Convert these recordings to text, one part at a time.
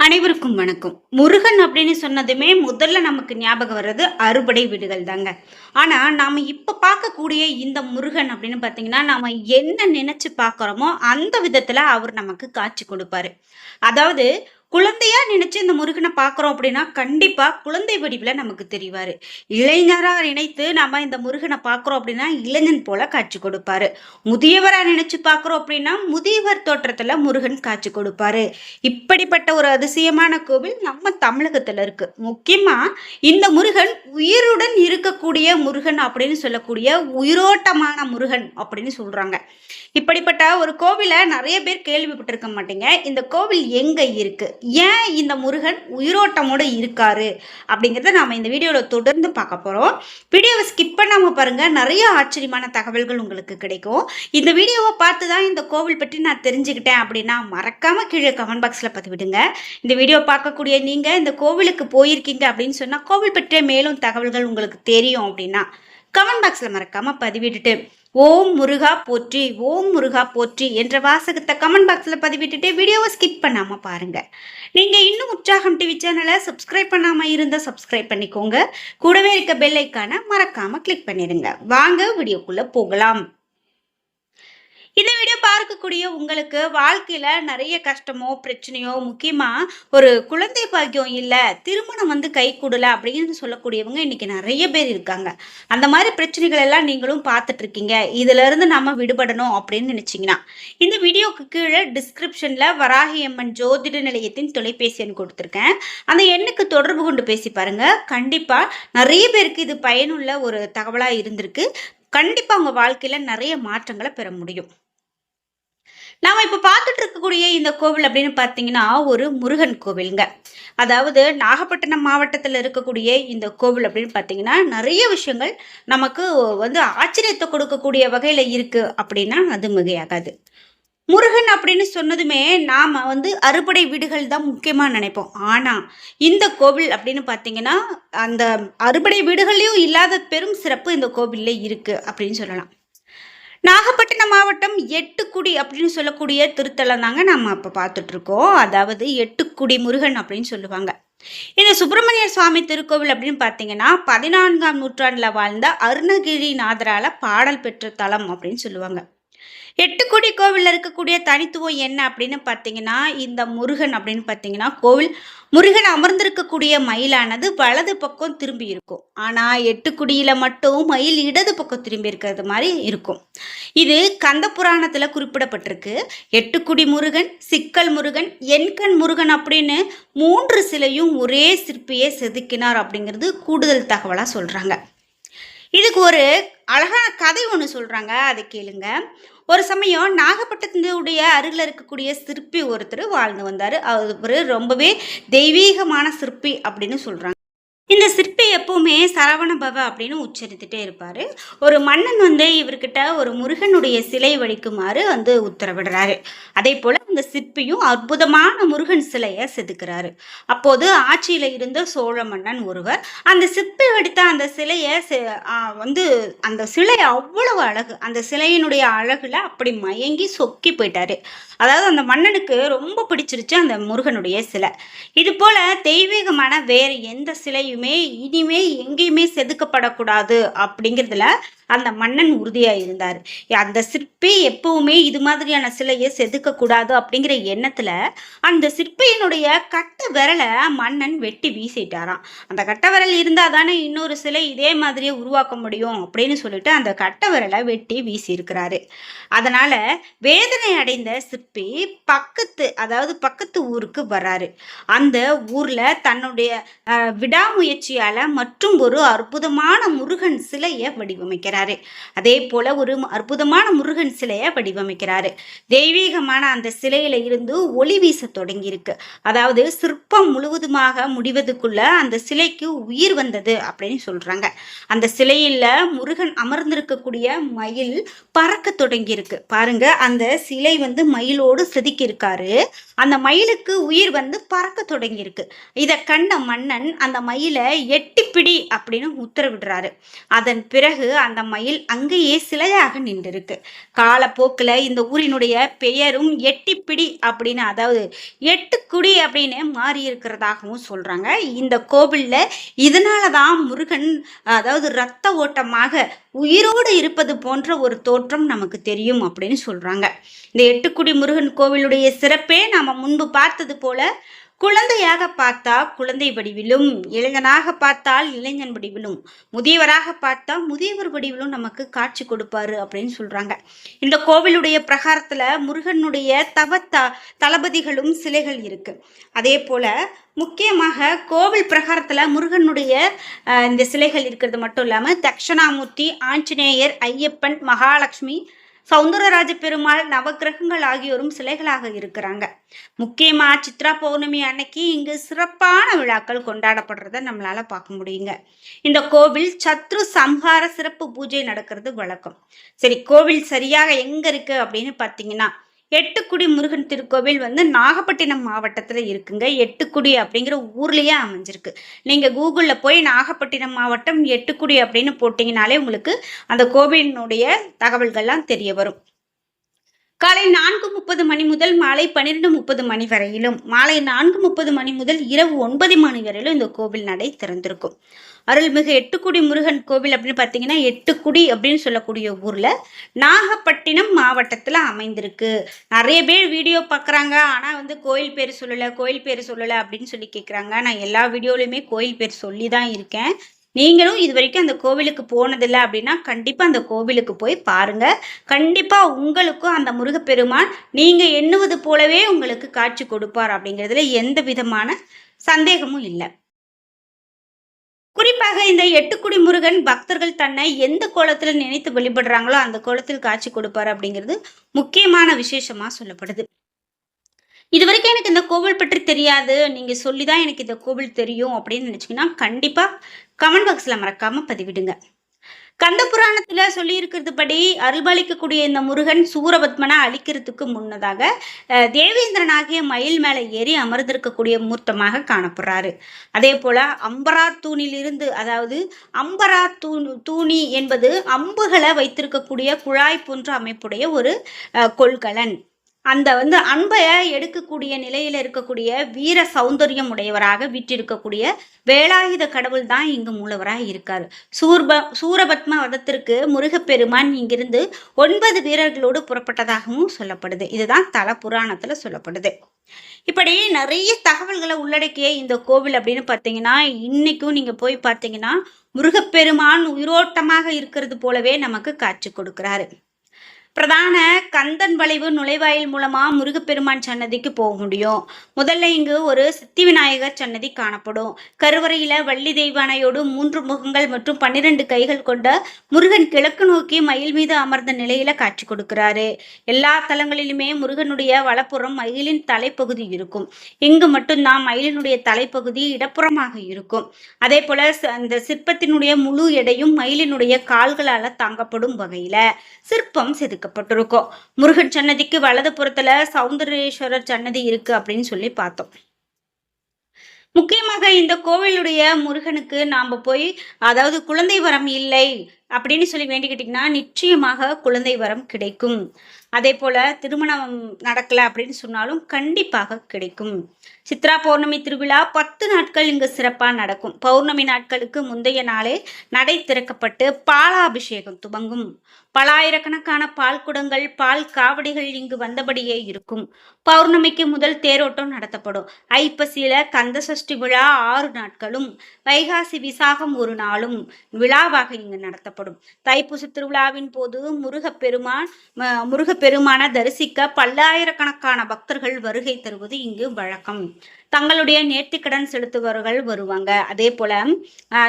அனைவருக்கும் வணக்கம். முருகன் அப்படின்னு சொன்னதுமே முதல்ல நமக்கு ஞாபகம் வர்றது அறுபடை வீடுகள் தாங்க. ஆனா நாம இப்ப பார்க்கக்கூடிய இந்த முருகன் அப்படின்னு பார்த்தீங்கன்னா, நாம என்ன நினைச்சு பார்க்குறோமோ அந்த விதத்துல அவர் நமக்கு காட்சி கொடுப்பாரு. அதாவது குழந்தையா நினைச்சு இந்த முருகனை பார்க்குறோம் அப்படின்னா, கண்டிப்பா குழந்தை வடிவில நமக்கு தெரிவாரு. இளைஞரா நினைத்து நாம இந்த முருகனை பார்க்குறோம் அப்படின்னா, இளைஞன் போல காட்சி கொடுப்பாரு. முதியவரா நினைச்சு பார்க்குறோம் அப்படின்னா, முதியவர் தோற்றத்துல முருகன் காட்சி கொடுப்பாரு. இப்படிப்பட்ட ஒரு அதிசயமான கோவில் நம்ம தமிழகத்துல இருக்கு. முக்கியமா இந்த முருகன் உயிருடன் இருக்கக்கூடிய முருகன் அப்படின்னு சொல்லக்கூடிய உயிரோட்டமான முருகன் அப்படின்னு சொல்றாங்க. இப்படிப்பட்ட ஒரு கோவில நிறைய பேர் கேள்விப்பட்டிருக்க மாட்டீங்க. இந்த கோவில் எங்க இருக்கு? ஏன் இந்த முருகன் உயிரோட்டமோட இருக்காரு? அப்படிங்கிறத நாம இந்த வீடியோல தொடர்ந்து பார்க்க போறோம். வீடியோவை ஸ்கிப் பண்ணாம பாருங்க. நிறைய ஆச்சரியமான தகவல்கள் உங்களுக்கு கிடைக்கும். இந்த வீடியோவை பார்த்து தான் இந்த கோவில் பற்றி நான் தெரிஞ்சுக்கிட்டேன் அப்படின்னா மறக்காம கீழே கமெண்ட் பாக்ஸ்ல பதிவிடுங்க. இந்த வீடியோ பார்க்கக்கூடிய நீங்க இந்த கோவிலுக்கு போயிருக்கீங்க அப்படின்னு சொன்னா கோவில் பற்றிய மேலும் தகவல்கள் உங்களுக்கு தெரியும் அப்படின்னா கமெண்ட் பாக்ஸ்ல மறக்காம பதிவிட்டுட்டு ஓம் முருகா போற்றி, ஓம் முருகா போற்றி என்ற வாசகத்தை கமெண்ட் பாக்ஸ்ல பதிவிட்டுட்டு வீடியோவை ஸ்கிப் பண்ணாம பாருங்க. நீங்க இன்னும் உற்சாகம் டிவி சேனலை சப்ஸ்கிரைப் பண்ணாம இருந்தா சப்ஸ்கிரைப் பண்ணிக்கோங்க. கூடவே இருக்க பெல் ஐக்கானை மறக்காம கிளிக் பண்ணிடுங்க. வாங்க வீடியோக்குள்ள போகலாம். இந்த வீடியோ பார்க்கக்கூடிய உங்களுக்கு வாழ்க்கையில நிறைய கஷ்டமோ பிரச்சனையோ, முக்கியமா ஒரு குழந்தை பாக்கியம் இல்ல, திருமணம் கை கூடல அப்படின்னு சொல்லக்கூடியவங்க இன்னைக்கு நிறைய பேர் இருக்காங்க. அந்த மாதிரி பிரச்சனைகள் எல்லாம் நீங்களும் பார்த்துட்டு இருக்கீங்க. இதுல இருந்து நம்ம விடுபடணும் அப்படின்னு நினைச்சீங்கன்னா இந்த வீடியோக்கு கீழே டிஸ்கிரிப்ஷன்ல வராகி அம்மன் ஜோதிட நிலையத்தின் தொலைபேசி எண் கொடுத்துருக்கேன். அந்த எண்ணுக்கு தொடர்பு கொண்டு பேசி பாருங்க. கண்டிப்பா நிறைய பேருக்கு இது பயனுள்ள ஒரு தகவலா இருந்திருக்கு. கண்டிப்பா உங்க வாழ்க்கையில நிறைய மாற்றங்களை பெற முடியும். நாம இப்ப பார்த்துட்டு இருக்கக்கூடிய இந்த கோவில் அப்படின்னு பார்த்தீங்கன்னா ஒரு முருகன் கோவிலுங்க. அதாவது நாகப்பட்டினம் மாவட்டத்தில் இருக்கக்கூடிய இந்த கோவில் அப்படின்னு பார்த்தீங்கன்னா நிறைய விஷயங்கள் நமக்கு ஆச்சரியத்தை கொடுக்கக்கூடிய வகையில இருக்கு அப்படின்னா அது மிகையாகாது. முருகன் அப்படின்னு சொன்னதுமே நாம அறுபடை வீடுகள் தான் முக்கியமா நினைப்போம். ஆனா இந்த கோவில் அப்படின்னு பார்த்தீங்கன்னா அந்த அறுபடை வீடுகள்லயும் இல்லாத பெரும் சிறப்பு இந்த கோவில்ல இருக்கு அப்படின்னு சொல்லலாம். நாகப்பட்டினம் மாவட்டம் எட்டுக்குடி அப்படின்னு சொல்லக்கூடிய திருத்தலம் தாங்க நம்ம அப்போ பார்த்துட்டு இருக்கோம். அதாவது எட்டுக்குடி முருகன் அப்படின்னு சொல்லுவாங்க. இந்த சுப்பிரமணிய சுவாமி திருக்கோவில் அப்படின்னு பார்த்தீங்கன்னா 14ஆம் நூற்றாண்டுல வாழ்ந்த அருணகிரிநாதரால பாடல் பெற்ற தலம் அப்படின்னு சொல்லுவாங்க. எட்டுக்குடி கோவிலில் இருக்கக்கூடிய தனித்துவம் என்ன அப்படின்னு பார்த்தீங்கன்னா இந்த முருகன் அப்படின்னு பார்த்தீங்கன்னா கோவில் முருகன் அமர்ந்திருக்கக்கூடிய மயிலானது வலது பக்கம் திரும்பி இருக்கும். ஆனால் எட்டுக்குடியில் மட்டும் மயில் இடது பக்கம் திரும்பி இருக்கிறது மாதிரி இருக்கும். இது கந்த புராணத்தில் குறிப்பிடப்பட்டிருக்கு. எட்டுக்குடி முருகன், சிக்கல் முருகன், எண்கண் முருகன் அப்படின்னு 3 சிலையும் ஒரே சிற்பியை செதுக்கினார் அப்படிங்கிறது கூடுதல் தகவலாக சொல்கிறாங்க. இதுக்கு ஒரு அழகான கதை ஒன்று சொல்கிறாங்க, அதை கேளுங்க. ஒரு சமயம் நாகப்பட்டினத்துடைய அருகில் இருக்கக்கூடிய சிற்பி ஒருத்தர் வாழ்ந்து வந்தார். அவர் ரொம்பவே தெய்வீகமான சிற்பி அப்படின்னு சொல்கிறாங்க. இந்த சிற்பி எப்பவுமே சரவண பவ அப்படின்னு உச்சரித்துட்டே இருப்பாரு. ஒரு மன்னன் இவர்கிட்ட ஒரு முருகனுடைய சிலை வடிக்குமாறு உத்தரவிடுறாரு. அதே போல அந்த சிற்பியும் அற்புதமான முருகன் சிலையை செதுக்கிறாரு. அப்போது ஆட்சியில இருந்த சோழ மன்னன் ஒருவர் அந்த சிற்பி வடித்த அந்த சிலையை அந்த சிலை அவ்வளவு அழகு, அந்த சிலையினுடைய அழகுல அப்படி மயங்கி சொக்கி போயிட்டாரு. அதாவது அந்த மன்னனுக்கு ரொம்ப பிடிச்சிருச்சு அந்த முருகனுடைய சிலை. இது போல தெய்வீகமான வேற எந்த சிலையுமே இனிமே எங்கேயுமே செதுக்கப்படக்கூடாது அப்படிங்கிறதுல அந்த மன்னன் உறுதியா இருந்தார். அந்த சிற்பி எப்பவுமே இது மாதிரியான சிலையை செதுக்க கூடாது அப்படிங்கிற எண்ணத்துல அந்த சிற்பியினுடைய கட்ட விரலை மன்னன் வெட்டி வீசிட்டாராம். அந்த கட்ட விரல் இருந்தா தானே இன்னொரு சிலை இதே மாதிரியே உருவாக்க முடியும் அப்படின்னு சொல்லிட்டு அந்த கட்ட விரலை வெட்டி வீசி இருக்கிறாரு. அதனால வேதனை அடைந்த சிற்பி பக்கத்து ஊருக்கு வர்றாரு. அந்த ஊர்ல தன்னுடைய விடாமுயற்சியால மற்றும் ஒரு அற்புதமான முருகன் சிலையை வடிவமைக்கிறார். அதே போல ஒரு அற்புதமான முருகன் சிலையை வடிவமைக்கிறாரு. தெய்வீகமான அந்த சிலையில இருந்து ஒளி வீச தொடங்கி இருக்கு. அதாவது சிற்பம் முழுவதுமாக முடிவதுக்குள்ள அந்த சிலைக்கு உயிர் வந்தது அப்படின்னு சொல்றாங்க. அந்த சிலையில முருகன் அமர்ந்திருக்கக்கூடிய மயில் பறக்க தொடங்கி இருக்கு. பாருங்க, அந்த சிலை மயிலோடு செதுக்கி இருக்காரு. அந்த மயிலுக்கு உயிர் பறக்க தொடங்கி இருக்கு. இதை கண்ட மன்னன் அந்த மயிலை எட்டிப்பிடி அப்படின்னு உத்தரவிடுறாரு. அதன் பிறகு அந்த மயில் அங்கேயே சிலையாக நின்றிருக்கு. காலப்போக்கில் இந்த ஊரினுடைய பெயரும் எட்டிப்பிடி அப்படின்னு, அதாவது எட்டுக்குடி அப்படின்னு மாறி இருக்கிறதாகவும் சொல்றாங்க. இந்த கோவில்ல இதனால தான் முருகன், அதாவது இரத்த ஓட்டமாக உயிரோடு இருப்பது போன்ற ஒரு தோற்றம் நமக்கு தெரியும் அப்படின்னு சொல்றாங்க. இந்த எட்டுக்குடி முருகன் கோவிலுடைய சிறப்பே நாம முன்பு பார்த்தது போல, குழந்தையாக பார்த்தா குழந்தை வடிவிலும், இளைஞனாக பார்த்தால் இளைஞன் வடிவிலும், முதியவராக பார்த்தா முதியவர் வடிவிலும் நமக்கு காட்சி கொடுப்பாரு அப்படின்னு சொல்றாங்க. இந்த கோவிலுடைய பிரகாரத்துல முருகனுடைய தளபதிகளும் சிலைகள் இருக்கு. அதே போல முக்கியமாக கோவில் பிரகாரத்துல முருகனுடைய இந்த சிலைகள் இருக்கிறது மட்டும் இல்லாம தட்சணாமூர்த்தி, ஆஞ்சநேயர், ஐயப்பன், மகாலட்சுமி, சௌந்தரராஜ பெருமாள், நவக்கிரகங்கள் ஆகியோரும் சிலைகளாக இருக்கிறாங்க. முக்கியமா சித்ரா பௌர்ணமி அன்னைக்கு இங்கு சிறப்பான விழாக்கள் கொண்டாடப்படுறத நம்மளால பார்க்க முடியுங்க. இந்த கோவில் சத்ரு சம்ஹார சிறப்பு பூஜை நடக்கிறது வழக்கம். சரி, கோவில் சரியாக எங்க இருக்கு அப்படின்னு பார்த்தீங்கன்னா, எட்டுக்குடி முருகன் திருக்கோவில் நாகப்பட்டினம் மாவட்டத்துல இருக்குங்க. எட்டுக்குடி அப்படிங்கிற ஊர்லயே அமைஞ்சிருக்கு. நீங்க கூகுள்ல போய் நாகப்பட்டினம் மாவட்டம் எட்டுக்குடி அப்படின்னு போட்டீங்கனாலே உங்களுக்கு அந்த கோவிலினுடைய தகவல்கள்லாம் தெரிய வரும். காலை 4:30 மணி முதல் மாலை 12:30 மணி வரையிலும், மாலை 4:30 மணி முதல் இரவு 9 மணி வரையிலும் இந்த கோவில் நடை திறந்திருக்கும். அருள்மிகு எட்டுக்குடி முருகன் கோவில் அப்படின்னு பார்த்தீங்கன்னா, எட்டுக்குடி அப்படின்னு சொல்லக்கூடிய ஊர்ல நாகப்பட்டினம் மாவட்டத்துல அமைந்திருக்கு. நிறைய பேர் வீடியோ பார்க்குறாங்க, ஆனா கோயில் பேர் சொல்லல, கோயில் பேர் சொல்லல அப்படின்னு சொல்லி கேட்குறாங்க. நான் எல்லா வீடியோலையுமே கோயில் பேர் சொல்லி தான் இருக்கேன். நீங்களும் இது வரைக்கும் அந்த கோவிலுக்கு போனதில்லை அப்படின்னா கண்டிப்பா அந்த கோவிலுக்கு போய் பாருங்க. கண்டிப்பா உங்களுக்கும் அந்த முருகப்பெருமான் நீங்க எண்ணுவது போலவே உங்களுக்கு காட்சி கொடுப்பார் அப்படிங்கிறதுல எந்த விதமான சந்தேகமும் இல்லை. குறிப்பாக இந்த எட்டுக்குடி முருகன் பக்தர்கள் தன்னை எந்த கோலத்துல நினைத்து வழிபடுறாங்களோ அந்த கோலத்தில் காட்சி கொடுப்பார் அப்படிங்கிறது முக்கியமான விசேஷமா சொல்லப்படுது. இது வரைக்கும் எனக்கு இந்த கோவில் பற்றி தெரியாது, நீங்க சொல்லிதான் எனக்கு இந்த கோவில் தெரியும் அப்படின்னு நினைச்சீங்கன்னா கண்டிப்பா கமெண்ட் பாக்ஸ்ல மறக்காம பதிவிடுங்க. கந்த புராணத்துல சொல்லி இருக்கிறது படி அருள்பாலிக்கக்கூடிய இந்த முருகன் சூரபத்மனை அழிக்கிறதுக்கு முன்னதாக தேவேந்திரனாகிய மயில் மேல ஏறி அமர்ந்திருக்கக்கூடிய மூர்த்தமாக காணப்படுறாரு. அதே போல அம்பரா தூணில் இருந்து, அதாவது அம்பரா தூணி என்பது அம்புகளை வைத்திருக்கக்கூடிய குழாய் போன்ற அமைப்புடைய ஒரு கொள்கலன். அந்த அன்பை எடுக்கக்கூடிய நிலையில இருக்கக்கூடிய வீர சௌந்தரியம் உடையவராக வீற்றிருக்கக்கூடிய வேலாயுத கடவுள் தான் இங்கு மூலவராக இருக்காரு. சூரபத்ம வதத்திற்கு முருகப்பெருமான் இங்கிருந்து 9 வீரர்களோடு புறப்பட்டதாகவும் சொல்லப்படுது. இதுதான் தல புராணத்துல சொல்லப்படுது. இப்படி நிறைய தகவல்களை உள்ளடக்கிய இந்த கோவில் அப்படின்னு பார்த்தீங்கன்னா, இன்னைக்கும் நீங்க போய் பார்த்தீங்கன்னா முருகப்பெருமான் உயிரோட்டமாக இருக்கிறது போலவே நமக்கு காட்சி கொடுக்கிறாரு. பிரதான கந்தன் வளைவு நுழைவாயில் மூலமா முருகப்பெருமான் சன்னதிக்கு போக முடியும். முதல்ல இங்கு ஒரு சித்தி விநாயகர் சன்னதி காணப்படும். கருவறையில வள்ளி தெய்வானையோடு 3 முகங்கள் மற்றும் 12 கைகள் கொண்ட முருகன் கிழக்கு நோக்கி மயில் மீது அமர்ந்த நிலையில காட்சி கொடுக்கிறாரு. எல்லா தலங்களிலுமே முருகனுடைய வலப்புறம் மயிலின் தலைப்பகுதி இருக்கும். இங்கு மட்டும்தான் மயிலினுடைய தலைப்பகுதி இடப்புறமாக இருக்கும். அதே போல அந்த சிற்பத்தினுடைய முழு எடையும் மயிலினுடைய கால்களால தாங்கப்படும் வகையில சிற்பம் செதுக்கப்பட்டிருக்கும். முருகன் சன்னதிக்கு வலது புறத்துல சௌந்தரேஸ்வரர் சன்னதி இருக்கு அப்படின்னு சொல்லி பார்த்தோம். முக்கியமாக இந்த கோவிலுடைய முருகனுக்கு நாம போய், அதாவது குழந்தை வரம் இல்லை அப்படின்னு சொல்லி வேண்டிக்கிட்டீங்கன்னா நிச்சயமாக குழந்தை வரம் கிடைக்கும். அதே போல திருமணம் நடக்கல அப்படின்னு சொன்னாலும் கண்டிப்பாக கிடைக்கும். சித்ரா பௌர்ணமி திருவிழா 10 நாட்கள் இங்கு சிறப்பா நடக்கும். பௌர்ணமி நாட்களுக்கு முந்தைய நாளே நடை திறக்கப்பட்டு பாலாபிஷேகம் துவங்கும். பலாயிரக்கணக்கான பால் குடங்கள், பால் காவடிகள் இங்கு வந்தபடியே இருக்கும். பௌர்ணமிக்கு முதல் தேரோட்டம் நடத்தப்படும். ஐப்பசியில கந்த சஷ்டி விழா 6 நாட்களும், வைகாசி விசாகம் 1 நாளும் விழாவாக இங்கு நடத்தப்படும். தைப்பூச திருவிழாவின் போது முருகப்பெருமான தரிசிக்க பல்லாயிரக்கணக்கான பக்தர்கள் வருகை தருவது இங்கு வழக்கம். தங்களுடைய நேர்த்திக்கடன் செலுத்துபவர்கள் வருவாங்க. அதே போல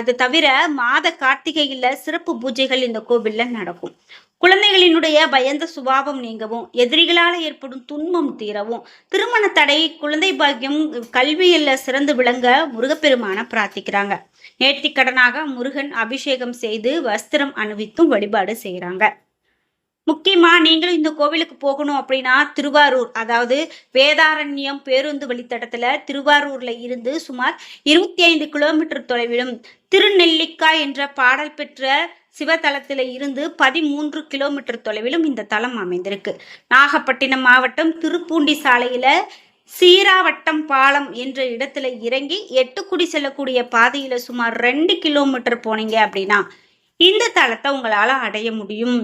இது தவிர மாத கார்த்திகையில சிறப்பு பூஜைகள் இந்த கோவில்ல நடக்கும். குழந்தைகளினுடைய பயந்த சுபாவம் நீங்கவும், எதிரிகளால் ஏற்படும் துன்பம் தீரவும், திருமண தடை, குழந்தை பாக்கியம், கல்வியில சிறந்து விளங்க முருகப்பெருமான பிரார்த்திக்கிறாங்க. நேர்த்திக்கடனாக முருகன் அபிஷேகம் செய்து வஸ்திரம் அணிவித்தும் வழிபாடு செய்யறாங்க. முக்கியமா நீங்களும் இந்த கோவிலுக்கு போகணும் அப்படின்னா திருவாரூர், அதாவது வேதாரண்யம் பேருந்து வழித்தடத்துல திருவாரூர்ல இருந்து சுமார் 25 கிலோமீட்டர் தொலைவிலும் திருநெல்லிக்காய் என்ற பாடல் பெற்ற சிவத்தலத்தில் இருந்து 13 கிலோமீட்டர் தொலைவிலும் இந்த தலம் அமைந்திருக்கு. நாகப்பட்டினம் மாவட்டம் திருப்பூண்டி சாலையில சீராவட்டம் பாலம் என்ற இடத்துல இறங்கி எட்டுக்குடி செல்லக்கூடிய பாதையில சுமார் 2 கிலோமீட்டர் போனீங்க அப்படின்னா இந்த தலத்தை உங்களால அடைய முடியும்.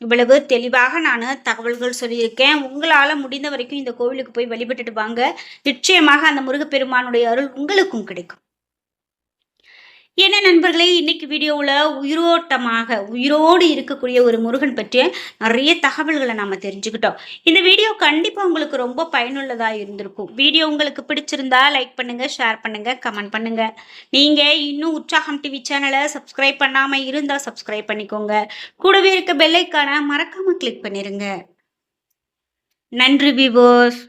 இவ்வளவு தெளிவாக நான் தகவல்கள் சொல்லியிருக்கேன். உங்களால முடிந்த வரைக்கும் இந்த கோவிலுக்கு போய் வழிபட்டுட்டு வாங்க. நிச்சயமாக அந்த முருகப்பெருமானுடைய அருள் உங்களுக்கும் கிடைக்கும். என்ன நண்பர்களே, இன்னைக்கு வீடியோவில் உயிரோடு இருக்கக்கூடிய ஒரு முருகன் பற்றிய நிறைய தகவல்களை நாம தெரிஞ்சுக்கிட்டோம். இந்த வீடியோ கண்டிப்பா உங்களுக்கு ரொம்ப பயனுள்ளதா இருந்திருக்கும். வீடியோ உங்களுக்கு பிடிச்சிருந்தா லைக் பண்ணுங்க, ஷேர் பண்ணுங்க, கமெண்ட் பண்ணுங்க. நீங்க இன்னும் உற்சாகம் டிவி சேனலை சப்ஸ்கிரைப் பண்ணாம இருந்தா சப்ஸ்கிரைப் பண்ணிக்கோங்க. கூடவே இருக்க பெல் ஐக்கானை மறக்காம கிளிக் பண்ணிருங்க. நன்றி வியூவர்ஸ்.